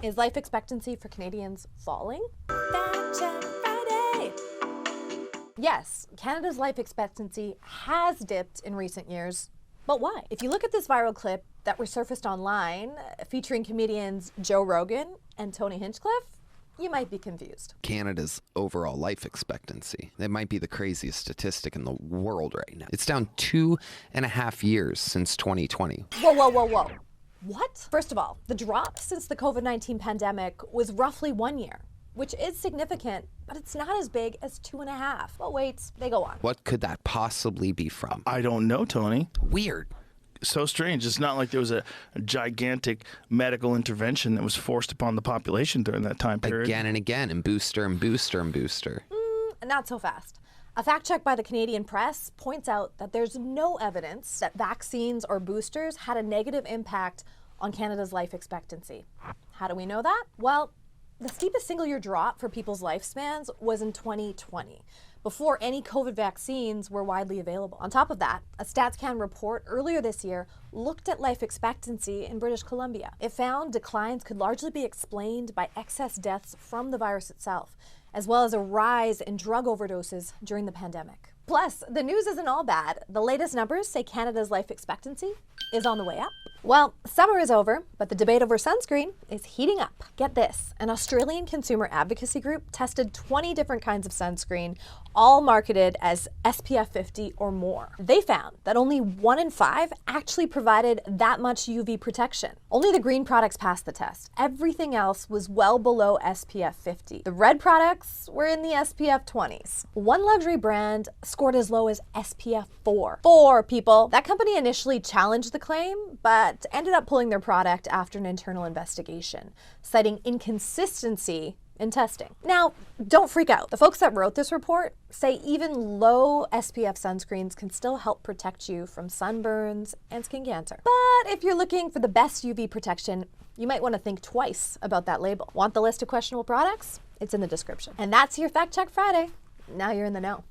Is life expectancy for Canadians falling? Fact Check Friday! Yes, Canada's life expectancy has dipped in recent years, but why? If you look at this viral clip that resurfaced online featuring comedians Joe Rogan and Tony Hinchcliffe, you might be confused. Canada's overall life expectancy. That might be the craziest statistic in the world right now. It's down 2.5 years since 2020. Whoa. What? First of all, the drop since the COVID-19 pandemic was roughly 1 year, which is significant, but it's not as big as 2.5. But wait, they go on. What could that possibly be from? I don't know, Tony. Weird. So strange. It's not like there was a gigantic medical intervention that was forced upon the population during that time period. Again and again, and booster and booster and booster. Not so fast. A fact check by the Canadian Press points out that there's no evidence that vaccines or boosters had a negative impact on Canada's life expectancy. How do we know that? Well, the steepest single-year drop for people's lifespans was in 2020, before any COVID vaccines were widely available. On top of that, a StatsCan report earlier this year looked at life expectancy in British Columbia. It found declines could largely be explained by excess deaths from the virus itself, as well as a rise in drug overdoses during the pandemic. Plus, the news isn't all bad. The latest numbers say Canada's life expectancy is on the way up. Well, summer is over, but the debate over sunscreen is heating up. Get this, an Australian consumer advocacy group tested 20 different kinds of sunscreen, all marketed as SPF 50 or more. They found that only 1 in 5 actually provided that much UV protection. Only the green products passed the test. Everything else was well below SPF 50. The red products were in the SPF 20s. One luxury brand scored as low as SPF 4. 4 people. That company initially challenged the claim, but ended up pulling their product after an internal investigation, citing inconsistency in testing. Now, don't freak out. The folks that wrote this report say even low SPF sunscreens can still help protect you from sunburns and skin cancer. But if you're looking for the best UV protection, you might want to think twice about that label. Want the list of questionable products? It's in the description. And that's your Fact Check Friday. Now you're in the know.